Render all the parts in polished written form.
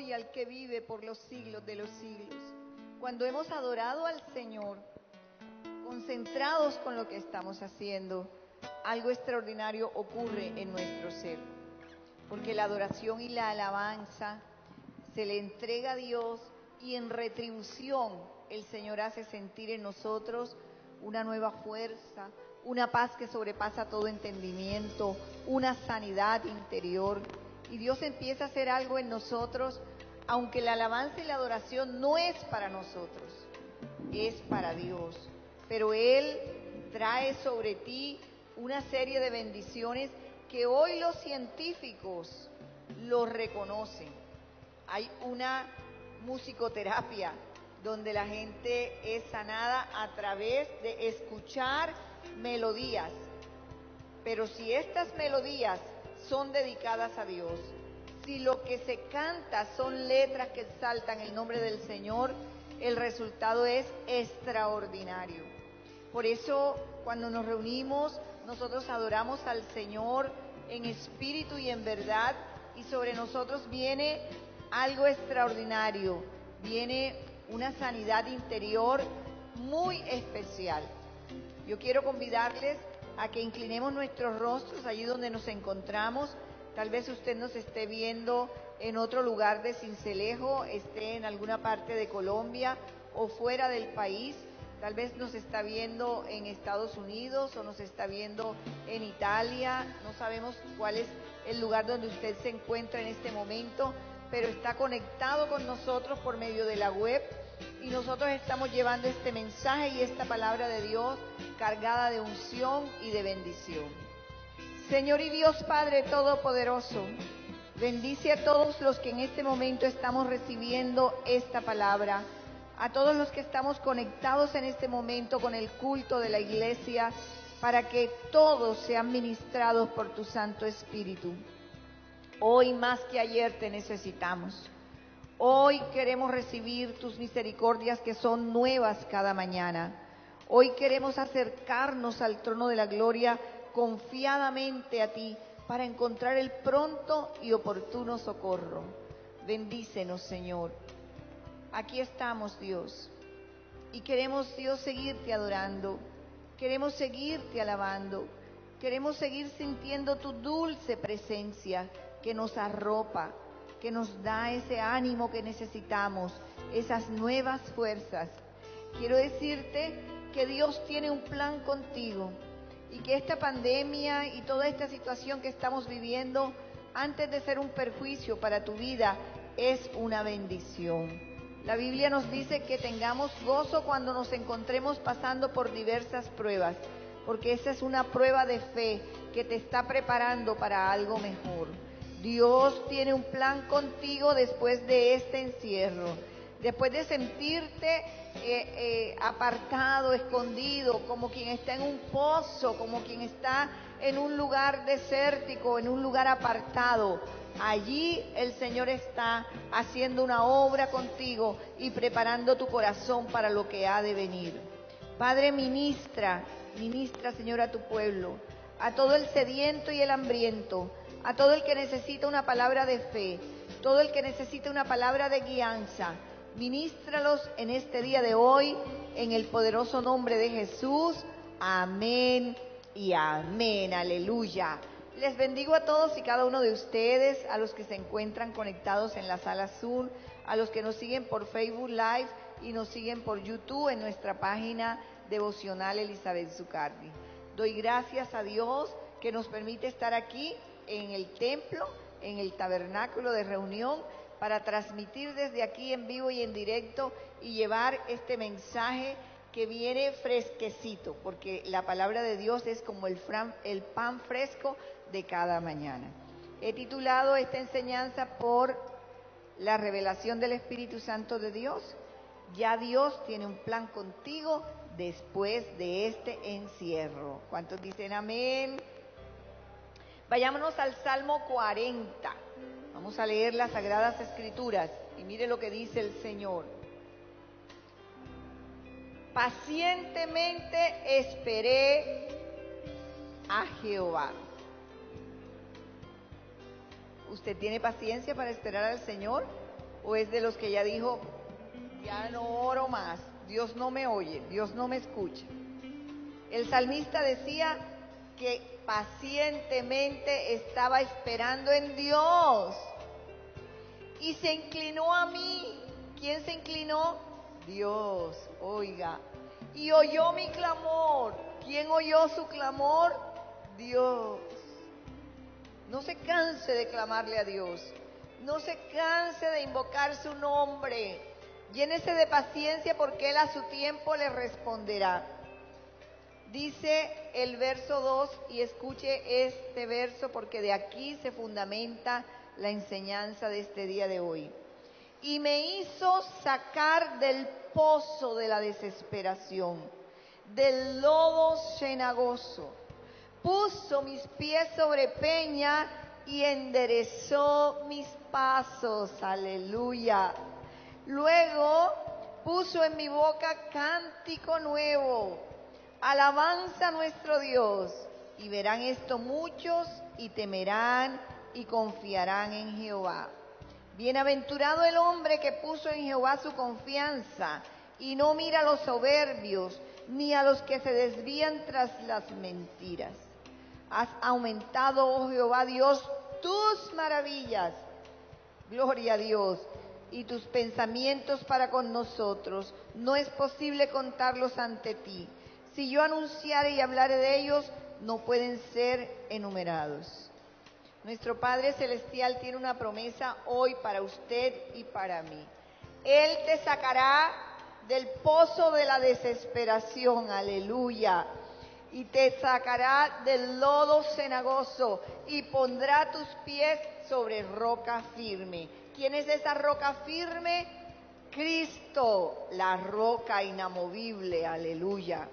gloria al que vive por los siglos de los siglos. Cuando hemos adorado al Señor, concentrados con lo que estamos haciendo, algo extraordinario ocurre en nuestro ser, porque la adoración y la alabanza se le entrega a Dios y en retribución el Señor hace sentir en nosotros una nueva fuerza, una paz que sobrepasa todo entendimiento, una sanidad interior, y Dios empieza a hacer algo en nosotros, aunque la alabanza y la adoración no es para nosotros, es para Dios, pero Él trae sobre ti una serie de bendiciones que hoy los científicos lo reconocen. Hay una musicoterapia donde la gente es sanada a través de escuchar melodías, pero si estas melodías son dedicadas a Dios, si lo que se canta son letras que exaltan el nombre del Señor, el resultado es extraordinario. Por eso, cuando nos reunimos, nosotros adoramos al Señor en espíritu y en verdad, y sobre nosotros viene algo extraordinario, viene una sanidad interior muy especial. Yo quiero convidarles a que inclinemos nuestros rostros allí donde nos encontramos. Tal vez usted nos esté viendo en otro lugar de Sincelejo, esté en alguna parte de Colombia o fuera del país. Tal vez nos está viendo en Estados Unidos o nos está viendo en Italia. No sabemos cuál es el lugar donde usted se encuentra en este momento, pero está conectado con nosotros por medio de la web y nosotros estamos llevando este mensaje y esta palabra de Dios cargada de unción y de bendición. Señor y Dios Padre Todopoderoso, bendice a todos los que en este momento estamos recibiendo esta palabra, a todos los que estamos conectados en este momento con el culto de la iglesia, para que todos sean ministrados por tu Santo Espíritu. Hoy más que ayer te necesitamos. Hoy queremos recibir tus misericordias que son nuevas cada mañana. Hoy queremos acercarnos al trono de la gloria confiadamente a ti para encontrar el pronto y oportuno socorro. Bendícenos, Señor. Aquí estamos, Dios, y queremos, Dios, seguirte adorando, queremos seguirte alabando, queremos seguir sintiendo tu dulce presencia que nos arropa, que nos da ese ánimo que necesitamos, esas nuevas fuerzas. Quiero decirte que Dios tiene un plan contigo y que esta pandemia y toda esta situación que estamos viviendo, antes de ser un perjuicio para tu vida, es una bendición. La Biblia nos dice que tengamos gozo cuando nos encontremos pasando por diversas pruebas, porque esa es una prueba de fe que te está preparando para algo mejor. Dios tiene un plan contigo después de este encierro, después de sentirte apartado, escondido, como quien está en un pozo, como quien está en un lugar desértico, en un lugar apartado. Allí el Señor está haciendo una obra contigo y preparando tu corazón para lo que ha de venir. Padre, ministra, Señor, a tu pueblo, a todo el sediento y el hambriento, a todo el que necesita una palabra de fe, todo el que necesita una palabra de guianza. Ministralos en este día de hoy, en el poderoso nombre de Jesús. Amén y amén. Aleluya. Les bendigo a todos y cada uno de ustedes, a los que se encuentran conectados en la sala Zoom, a los que nos siguen por Facebook Live y nos siguen por YouTube en nuestra página devocional Elizabeth Zucardi. Doy gracias a Dios que nos permite estar aquí en el templo, en el tabernáculo de reunión, para transmitir desde aquí en vivo y en directo y llevar este mensaje que viene fresquecito, porque la palabra de Dios es como el pan fresco de cada mañana. He titulado esta enseñanza por la revelación del Espíritu Santo de Dios. Ya Dios tiene un plan contigo después de este encierro. ¿Cuántos dicen amén? Vayámonos al Salmo 40. Vamos a leer las Sagradas Escrituras y mire lo que dice el Señor. Pacientemente esperé a Jehová. ¿Usted tiene paciencia para esperar al Señor? ¿O es de los que ya dijo, ya no oro más, Dios no me oye, Dios no me escucha? El salmista decía que pacientemente estaba esperando en Dios y se inclinó a mí. ¿Quién se inclinó? Dios, oiga. Y oyó mi clamor. ¿Quién oyó su clamor? Dios. No se canse de clamarle a Dios. No se canse de invocar su nombre. Llénese de paciencia porque Él a su tiempo le responderá. Dice el verso 2, y escuche este verso porque de aquí se fundamenta la enseñanza de este día de hoy. Y me hizo sacar del pozo de la desesperación, del lodo cenagoso. Puso mis pies sobre peña y enderezó mis pasos. Aleluya. Luego puso en mi boca cántico nuevo, alabanza a nuestro Dios. Y verán esto muchos y temerán y confiarán en Jehová. Bienaventurado el hombre que puso en Jehová su confianza y no mira a los soberbios ni a los que se desvían tras las mentiras. Has aumentado, oh Jehová Dios, tus maravillas, gloria a Dios, y tus pensamientos para con nosotros. No es posible contarlos ante ti. Si yo anunciare y hablare de ellos, no pueden ser enumerados. Nuestro Padre Celestial tiene una promesa hoy para usted y para mí. Él te sacará del pozo de la desesperación, aleluya, y te sacará del lodo cenagoso y pondrá tus pies sobre roca firme. ¿Quién es esa roca firme? Cristo, la roca inamovible, aleluya.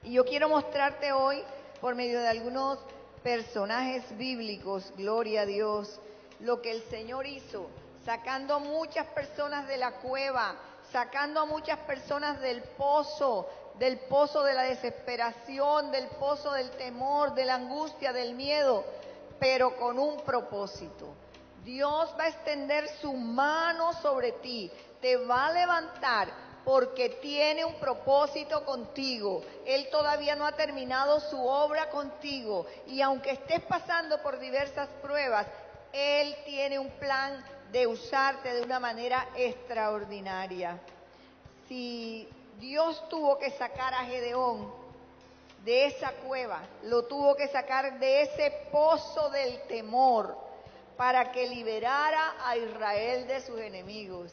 Y yo quiero mostrarte hoy, por medio de algunos personajes bíblicos, gloria a Dios, lo que el Señor hizo, sacando a muchas personas de la cueva, sacando a muchas personas del pozo de la desesperación, del pozo del temor, de la angustia, del miedo, pero con un propósito. Dios va a extender su mano sobre ti, te va a levantar, porque tiene un propósito contigo. Él todavía no ha terminado su obra contigo. Y aunque estés pasando por diversas pruebas, Él tiene un plan de usarte de una manera extraordinaria. Si Dios tuvo que sacar a Gedeón de esa cueva, lo tuvo que sacar de ese pozo del temor para que liberara a Israel de sus enemigos.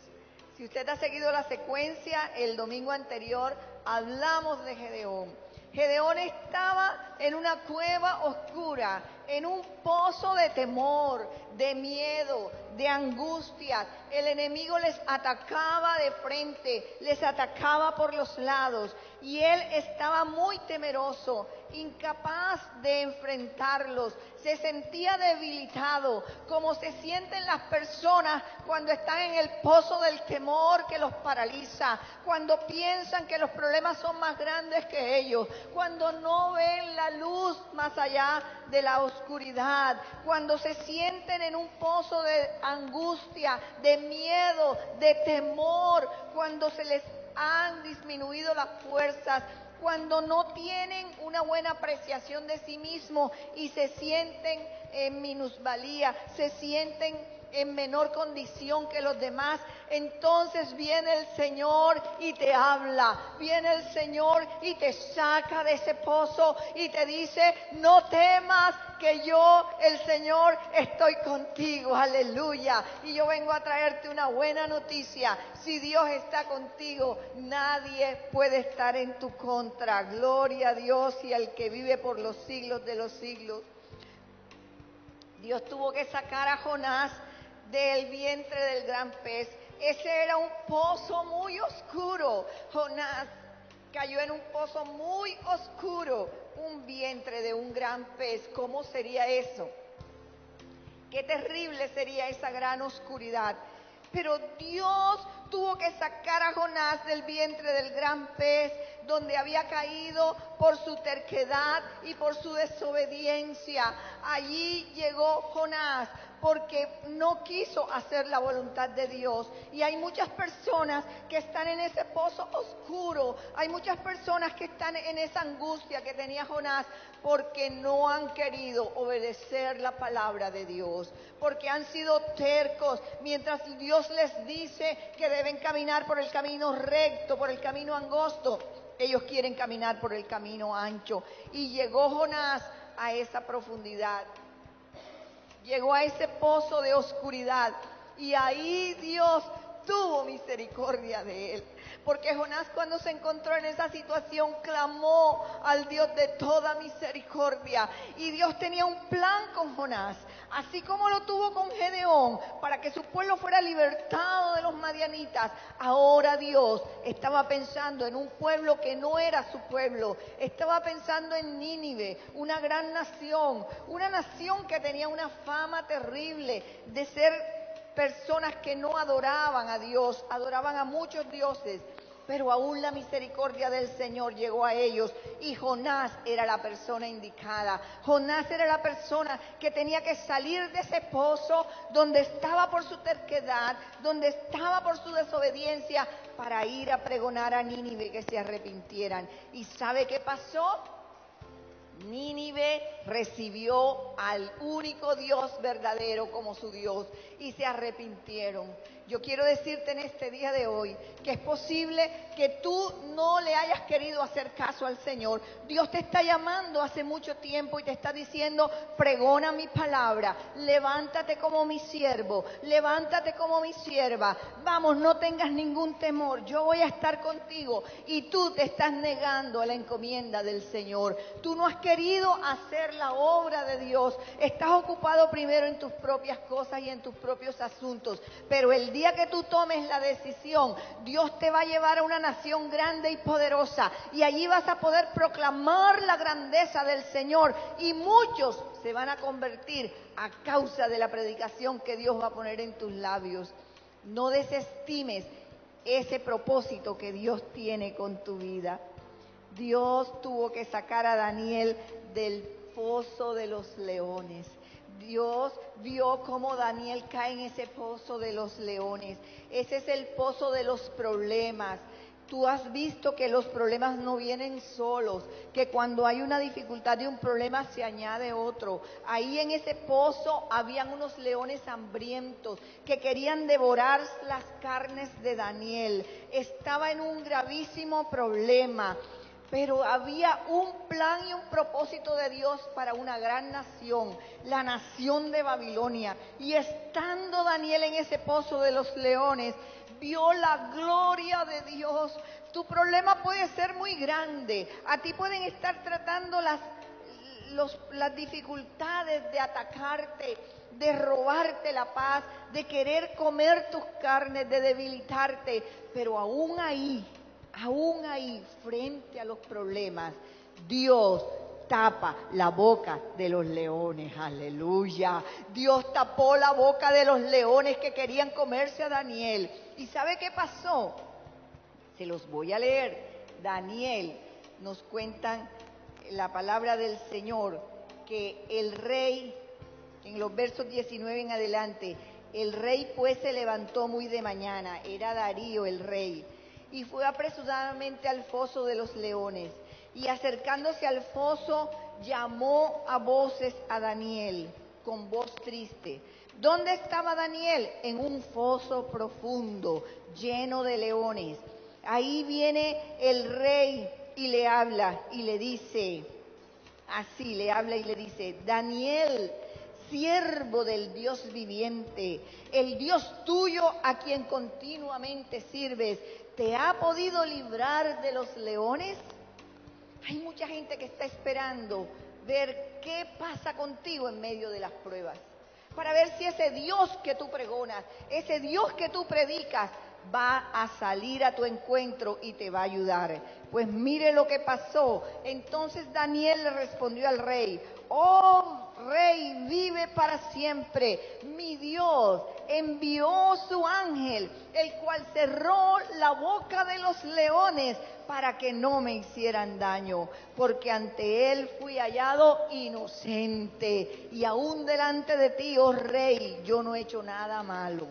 Si usted ha seguido la secuencia, el domingo anterior hablamos de Gedeón. Gedeón estaba en una cueva oscura, en un pozo de temor, de miedo, de angustia. El enemigo les atacaba de frente, les atacaba por los lados y él estaba muy temeroso, incapaz de enfrentarlos. Se sentía debilitado, como se sienten las personas cuando están en el pozo del temor que los paraliza, cuando piensan que los problemas son más grandes que ellos, cuando no ven la luz más allá de la oscuridad, cuando se sienten en un pozo de angustia, de miedo, de temor, cuando se les han disminuido las fuerzas, cuando no tienen una buena apreciación de sí mismos y se sienten en minusvalía, se sienten en menor condición que los demás, entonces viene el Señor y te habla, viene el Señor y te saca de ese pozo y te dice, no temas que yo, el Señor, estoy contigo, aleluya. Y yo vengo a traerte una buena noticia, si Dios está contigo, nadie puede estar en tu contra, gloria a Dios y al que vive por los siglos de los siglos. Dios tuvo que sacar a Jonás del vientre del gran pez. Ese era un pozo muy oscuro. Jonás cayó en un pozo muy oscuro, un vientre de un gran pez. ¿Cómo sería eso? Qué terrible sería esa gran oscuridad. Pero Dios tuvo que sacar a Jonás del vientre del gran pez, donde había caído por su terquedad y por su desobediencia. Allí llegó Jonás porque no quiso hacer la voluntad de Dios. Y hay muchas personas que están en ese pozo oscuro, hay muchas personas que están en esa angustia que tenía Jonás, porque no han querido obedecer la palabra de Dios, porque han sido tercos, mientras Dios les dice que deben caminar por el camino recto, por el camino angosto, ellos quieren caminar por el camino ancho. Y llegó Jonás a esa profundidad, llegó a ese pozo de oscuridad, y ahí Dios tuvo misericordia de él, porque Jonás, cuando se encontró en esa situación, clamó al Dios de toda misericordia, y Dios tenía un plan con Jonás, así como lo tuvo con Gedeón, para que su pueblo fuera libertado de los madianitas. Ahora Dios estaba pensando en un pueblo que no era su pueblo, estaba pensando en Nínive, una gran nación, una nación que tenía una fama terrible de ser personas que no adoraban a Dios, adoraban a muchos dioses, pero aún la misericordia del Señor llegó a ellos, y Jonás era la persona indicada. Jonás era la persona que tenía que salir de ese pozo donde estaba por su terquedad, donde estaba por su desobediencia, para ir a pregonar a Nínive que se arrepintieran. ¿Y sabe qué pasó? Nínive recibió al único Dios verdadero como su Dios y se arrepintieron. Yo quiero decirte en este día de hoy que es posible que tú no le hayas querido hacer caso al Señor. Dios te está llamando hace mucho tiempo y te está diciendo: pregona mi palabra, levántate como mi siervo, levántate como mi sierva, vamos, no tengas ningún temor, yo voy a estar contigo. Y tú te estás negando a la encomienda del Señor. Tú no has querido hacer la obra de Dios, estás ocupado primero en tus propias cosas y en tus propios asuntos, pero el día que tú tomes la decisión, Dios te va a llevar a una nación grande y poderosa, y allí vas a poder proclamar la grandeza del Señor, y muchos se van a convertir a causa de la predicación que Dios va a poner en tus labios. No desestimes ese propósito que Dios tiene con tu vida. Dios tuvo que sacar a Daniel del pozo de los leones. Dios vio cómo Daniel cae en ese pozo de los leones. Ese es el pozo de los problemas. Tú has visto que los problemas no vienen solos, que cuando hay una dificultad de un problema se añade otro. Ahí en ese pozo habían unos leones hambrientos que querían devorar las carnes de Daniel. Estaba en un gravísimo problema. Pero había un plan y un propósito de Dios para una gran nación, la nación de Babilonia. Y estando Daniel en ese pozo de los leones, vio la gloria de Dios. Tu problema puede ser muy grande. A ti pueden estar tratando las dificultades de atacarte, de robarte la paz, de querer comer tus carnes, de debilitarte. Pero aún ahí, frente a los problemas, Dios tapa la boca de los leones. Aleluya. Dios tapó la boca de los leones que querían comerse a Daniel. ¿Y sabe qué pasó? Se los voy a leer. Daniel, nos cuentan la palabra del Señor, que el rey, en los versos 19 en adelante, el rey pues se levantó muy de mañana, era Darío el rey, y fue apresuradamente al foso de los leones, y acercándose al foso, llamó a voces a Daniel, con voz triste. ¿Dónde estaba Daniel? En un foso profundo, lleno de leones. Ahí viene el rey y le habla, y le dice, así le habla y le dice: Daniel, siervo del Dios viviente, el Dios tuyo a quien continuamente sirves, ¿te ha podido librar de los leones? Hay mucha gente que está esperando ver qué pasa contigo en medio de las pruebas, para ver si ese Dios que tú pregonas, ese Dios que tú predicas, va a salir a tu encuentro y te va a ayudar. Pues mire lo que pasó. Entonces Daniel le respondió al rey: oh Rey, vive para siempre. Mi Dios envió su ángel, el cual cerró la boca de los leones para que no me hicieran daño, porque ante él fui hallado inocente, y aún delante de ti, oh Rey, yo no he hecho nada malo.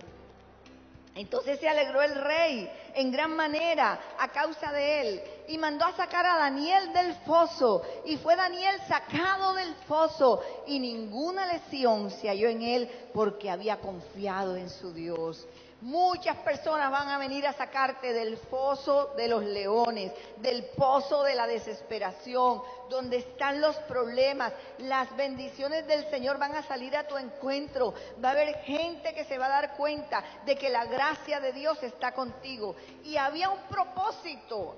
Entonces se alegró el rey en gran manera a causa de él, y mandó a sacar a Daniel del foso, y fue Daniel sacado del foso, y ninguna lesión se halló en él, porque había confiado en su Dios. Muchas personas van a venir a sacarte del foso de los leones, del pozo de la desesperación, donde están los problemas. Las bendiciones del Señor van a salir a tu encuentro. Va a haber gente que se va a dar cuenta de que la gracia de Dios está contigo. Y había un propósito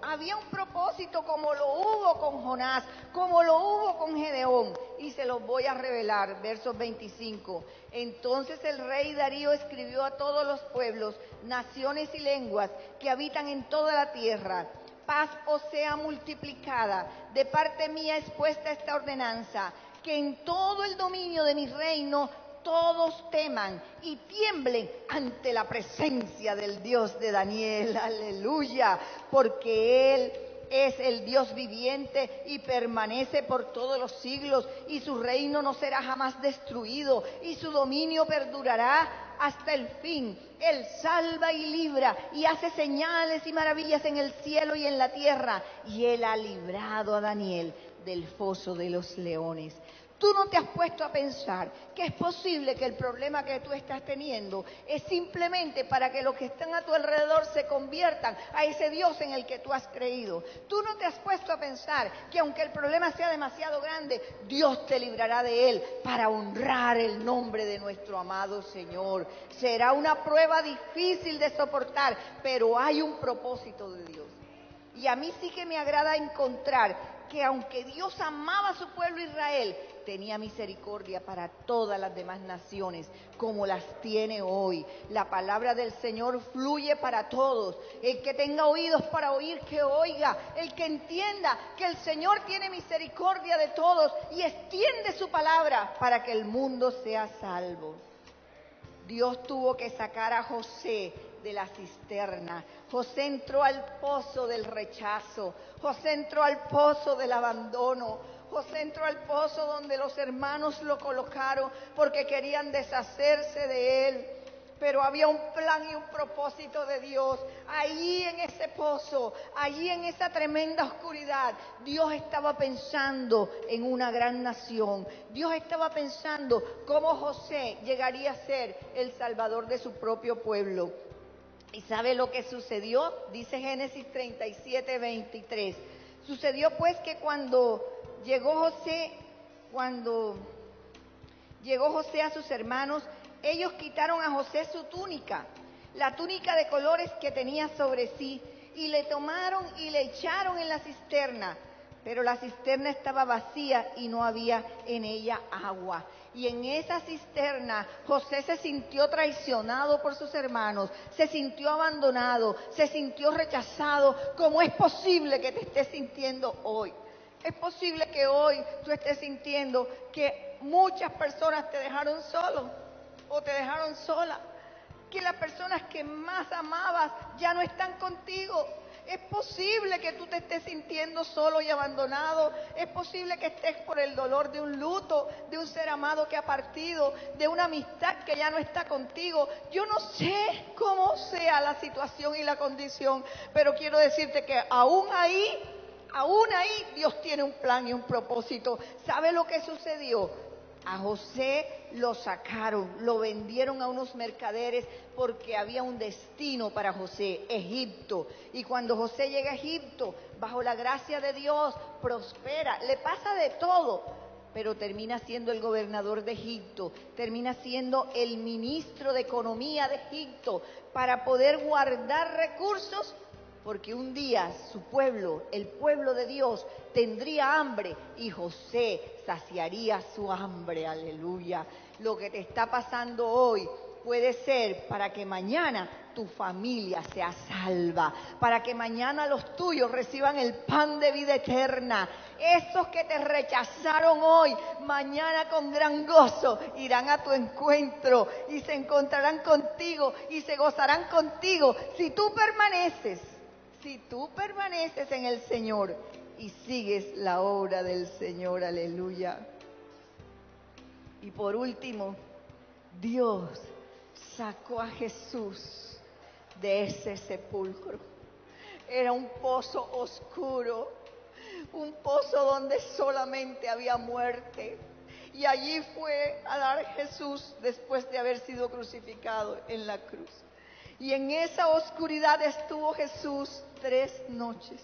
como lo hubo con Jonás, como lo hubo con Gedeón. Y se los voy a revelar, versos 25. Entonces el rey Darío escribió a todos los pueblos, naciones y lenguas que habitan en toda la tierra: paz os sea multiplicada. De parte mía es puesta esta ordenanza, que en todo el dominio de mi reino todos teman y tiemblen ante la presencia del Dios de Daniel. Aleluya, porque Él es el Dios viviente y permanece por todos los siglos, y su reino no será jamás destruido, y su dominio perdurará hasta el fin. Él salva y libra, y hace señales y maravillas en el cielo y en la tierra, y Él ha librado a Daniel del foso de los leones. Tú no te has puesto a pensar que es posible que el problema que tú estás teniendo es simplemente para que los que están a tu alrededor se conviertan a ese Dios en el que tú has creído. Tú no te has puesto a pensar que aunque el problema sea demasiado grande, Dios te librará de él para honrar el nombre de nuestro amado Señor. Será una prueba difícil de soportar, pero hay un propósito de Dios. Y a mí sí que me agrada encontrar que aunque Dios amaba a su pueblo Israel, tenía misericordia para todas las demás naciones, como las tiene hoy. La palabra del Señor fluye para todos. El que tenga oídos para oír, que oiga. El que entienda que el Señor tiene misericordia de todos y extiende su palabra para que el mundo sea salvo. Dios tuvo que sacar a José de la cisterna. José entró al pozo del rechazo. José entró al pozo del abandono. José entró al pozo donde los hermanos lo colocaron porque querían deshacerse de él. Pero había un plan y un propósito de Dios. Allí en ese pozo, allí en esa tremenda oscuridad, Dios estaba pensando en una gran nación. Dios estaba pensando cómo José llegaría a ser el salvador de su propio pueblo. ¿Y sabe lo que sucedió? Dice Génesis 37, 23. Sucedió pues que cuando llegó José a sus hermanos, ellos quitaron a José su túnica, la túnica de colores que tenía sobre sí, y le tomaron y le echaron en la cisterna. Pero la cisterna estaba vacía y no había en ella agua. Y en esa cisterna José se sintió traicionado por sus hermanos, se sintió abandonado, se sintió rechazado, como es posible que te estés sintiendo hoy. Es posible que hoy tú estés sintiendo que muchas personas te dejaron solo o te dejaron sola, que las personas que más amabas ya no están contigo. Es posible que tú te estés sintiendo solo y abandonado. Es posible que estés por el dolor de un luto, de un ser amado que ha partido, de una amistad que ya no está contigo. Yo no sé cómo sea la situación y la condición, pero quiero decirte que aún ahí Dios tiene un plan y un propósito. ¿Sabe lo que sucedió? A José lo sacaron, lo vendieron a unos mercaderes porque había un destino para José, Egipto. Y cuando José llega a Egipto, bajo la gracia de Dios, prospera, le pasa de todo, pero termina siendo el gobernador de Egipto, termina siendo el ministro de Economía de Egipto, para poder guardar recursos, porque un día su pueblo, el pueblo de Dios, tendría hambre y José saciaría su hambre. Aleluya. Lo que te está pasando hoy puede ser para que mañana tu familia sea salva, para que mañana los tuyos reciban el pan de vida eterna. Esos que te rechazaron hoy, mañana con gran gozo irán a tu encuentro y se encontrarán contigo y se gozarán contigo si tú permaneces en el Señor y sigues la obra del Señor. Aleluya. Y por último, Dios sacó a Jesús de ese sepulcro. Era un pozo oscuro, un pozo donde solamente había muerte. Y allí fue a dar Jesús después de haber sido crucificado en la cruz. Y en esa oscuridad estuvo Jesús 3 noches.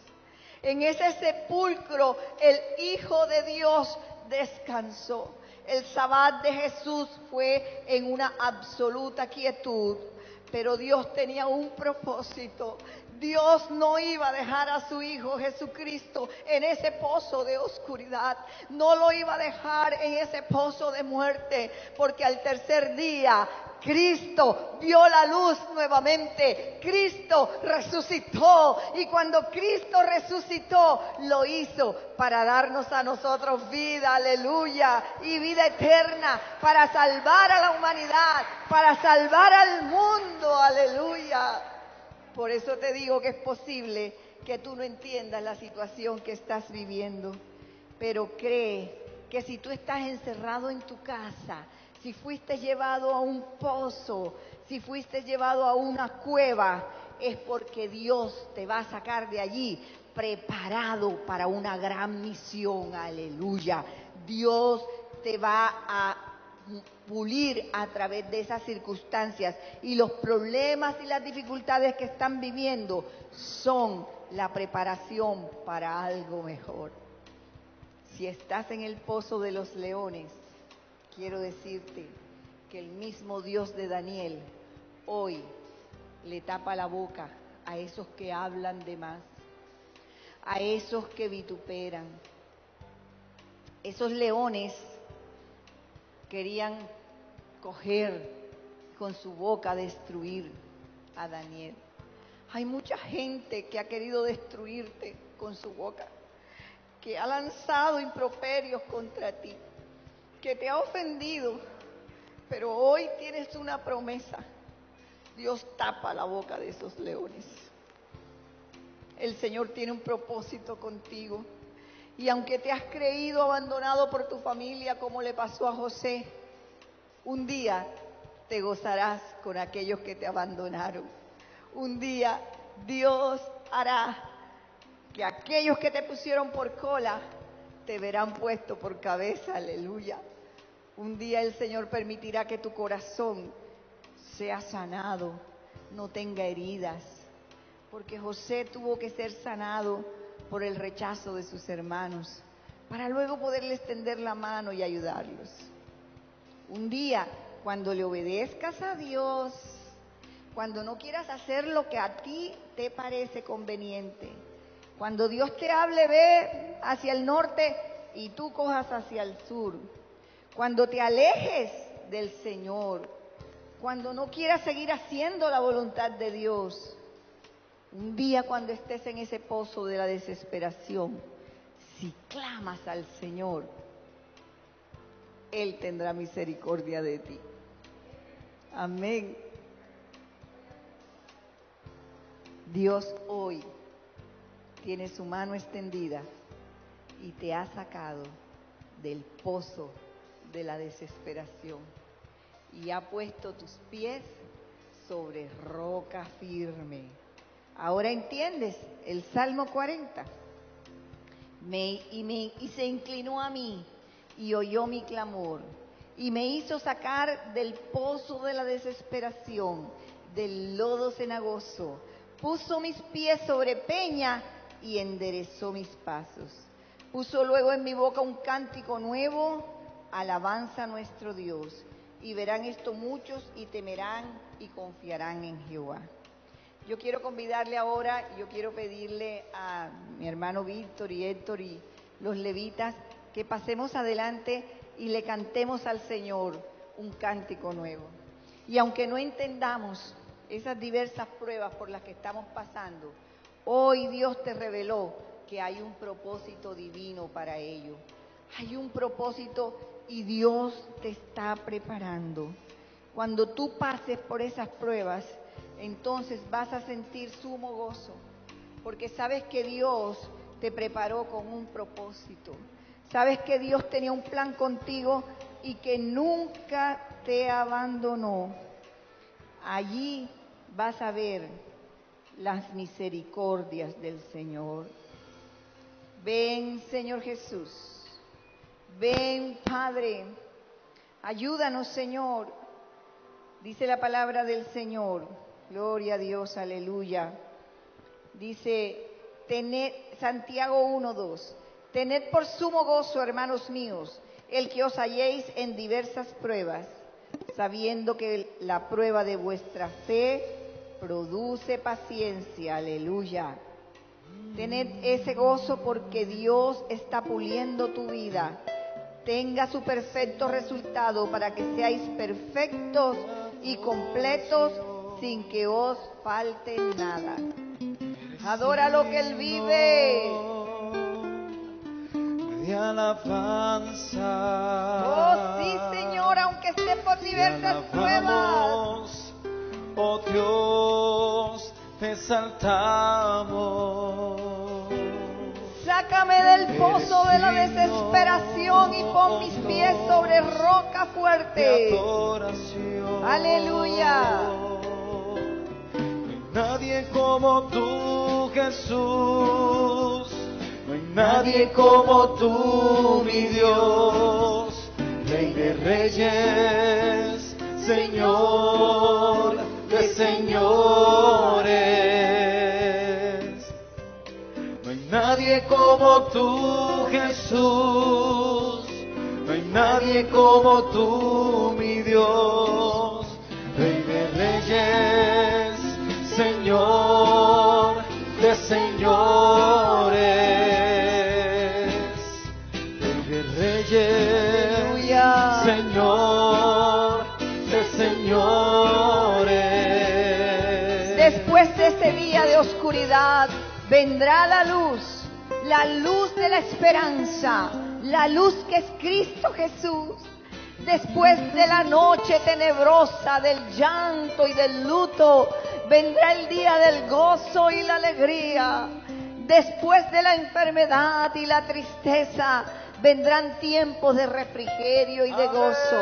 En ese sepulcro el Hijo de Dios descansó. El sabbat de Jesús fue en una absoluta quietud, pero Dios tenía un propósito. Dios no iba a dejar a su Hijo Jesucristo en ese pozo de oscuridad, no lo iba a dejar en ese pozo de muerte, porque al tercer día Cristo vio la luz nuevamente, Cristo resucitó, y cuando Cristo resucitó, lo hizo para darnos a nosotros vida, aleluya, y vida eterna, para salvar a la humanidad, para salvar al mundo, aleluya. Por eso te digo que es posible que tú no entiendas la situación que estás viviendo, pero cree que si tú estás encerrado en tu casa, si fuiste llevado a un pozo, si fuiste llevado a una cueva, es porque Dios te va a sacar de allí preparado para una gran misión, aleluya. Dios te va a pulir a través de esas circunstancias, y los problemas y las dificultades que están viviendo son la preparación para algo mejor. Si estás en el pozo de los leones, quiero decirte que el mismo Dios de Daniel hoy le tapa la boca a esos que hablan de más, a esos que vituperan. Esos leones querían coger con su boca, destruir a Daniel. Hay mucha gente que ha querido destruirte con su boca, que ha lanzado improperios contra ti, que te ha ofendido, pero hoy tienes una promesa. Dios tapa la boca de esos leones. El Señor tiene un propósito contigo. Y aunque te has creído abandonado por tu familia, como le pasó a José, un día te gozarás con aquellos que te abandonaron. Un día Dios hará que aquellos que te pusieron por cola te verán puesto por cabeza, aleluya. Un día el Señor permitirá que tu corazón sea sanado, no tenga heridas, porque José tuvo que ser sanado por el rechazo de sus hermanos, para luego poderles tender la mano y ayudarlos. Un día, cuando le obedezcas a Dios, cuando no quieras hacer lo que a ti te parece conveniente, cuando Dios te hable, ve hacia el norte y tú cojas hacia el sur, cuando te alejes del Señor, cuando no quieras seguir haciendo la voluntad de Dios, un día cuando estés en ese pozo de la desesperación, si clamas al Señor, Él tendrá misericordia de ti. Amén. Dios hoy tiene su mano extendida y te ha sacado del pozo de la desesperación y ha puesto tus pies sobre roca firme. Ahora entiendes el Salmo 40. Y se inclinó a mí y oyó mi clamor y me hizo sacar del pozo de la desesperación, del lodo cenagoso. Puso mis pies sobre peña y enderezó mis pasos. Puso luego en mi boca un cántico nuevo, alabanza a nuestro Dios. Y verán esto muchos y temerán y confiarán en Jehová. Yo quiero convidarle ahora, yo quiero pedirle a mi hermano Víctor y Héctor y los levitas que pasemos adelante y le cantemos al Señor un cántico nuevo. Y aunque no entendamos esas diversas pruebas por las que estamos pasando, hoy Dios te reveló que hay un propósito divino para ello. Hay un propósito y Dios te está preparando. Cuando tú pases por esas pruebas, entonces vas a sentir sumo gozo, porque sabes que Dios te preparó con un propósito. Sabes que Dios tenía un plan contigo y que nunca te abandonó. Allí vas a ver las misericordias del Señor. Ven, Señor Jesús. Ven, Padre. Ayúdanos, Señor. Dice la palabra del Señor. Gloria a Dios, aleluya. Dice, Santiago 1:2. Tened por sumo gozo, hermanos míos, el que os halléis en diversas pruebas, sabiendo que la prueba de vuestra fe produce paciencia. Aleluya. Tened ese gozo porque Dios está puliendo tu vida. Tenga su perfecto resultado para que seáis perfectos y completos sin que os falte nada. Adora lo que Él vive. De alabanza. Oh sí, Señor, aunque esté por diversas pruebas. Oh Dios, te exaltamos. Sácame del pozo de la desesperación y pon mis pies sobre roca fuerte. Aleluya. Nadie como tú, Jesús. No hay nadie como tú, mi Dios. Rey de reyes, Señor de señores. No hay nadie como tú, Jesús. No hay nadie como tú, mi Dios. Rey de reyes, Señor de señores. Rey de reyes, Aleluya. Señor de señores. Después de ese día de oscuridad vendrá la luz de la esperanza, la luz que es Cristo Jesús. Después de la noche tenebrosa, del llanto y del luto, vendrá el día del gozo y la alegría. Después de la enfermedad y la tristeza, vendrán tiempos de refrigerio y de gozo.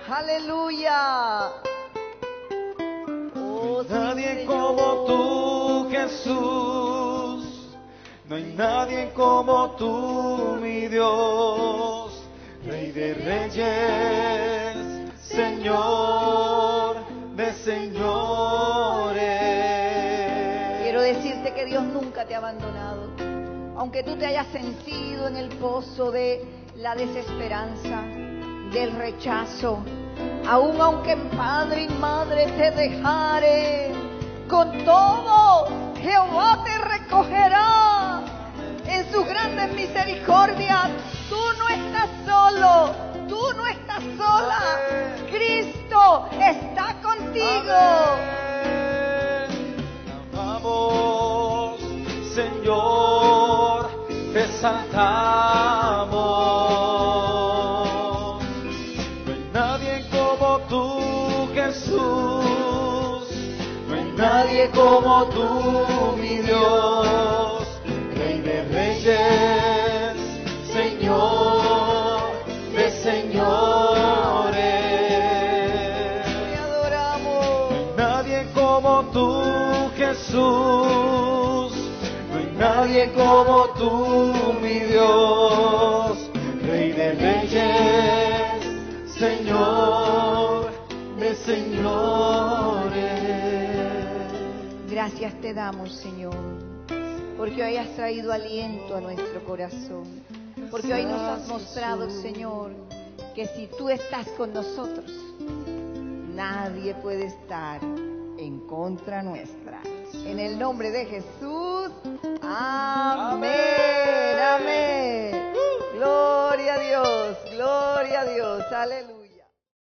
Aleluya. Oh, sí, Nadie Señor. como tú, Jesús. No hay nadie como tú, mi Dios. Rey de reyes, Señor de señores. Quiero decirte que Dios nunca te ha abandonado. Aunque tú te hayas sentido en el pozo de la desesperanza, del rechazo, aun aunque padre y madre te dejaren, con todo Jehová te recogerá en sus grandes misericordias. Tú no estás solo, tú no estás sola. Cristo está contigo. Amamos, Señor, te exaltamos. No hay nadie como tú, Jesús. No hay nadie como tú, mi Dios. Rey de reyes, Señor de señores. Te adoramos. Nadie como tú, Jesús. No hay nadie como tú, mi Dios. Rey de reyes, Señor de señores. Gracias te damos, Señor, porque hoy has traído aliento a nuestro corazón, porque hoy nos has mostrado, Señor, que si tú estás con nosotros, nadie puede estar en contra nuestra. En el nombre de Jesús, amén, amén. Gloria a Dios, aleluya.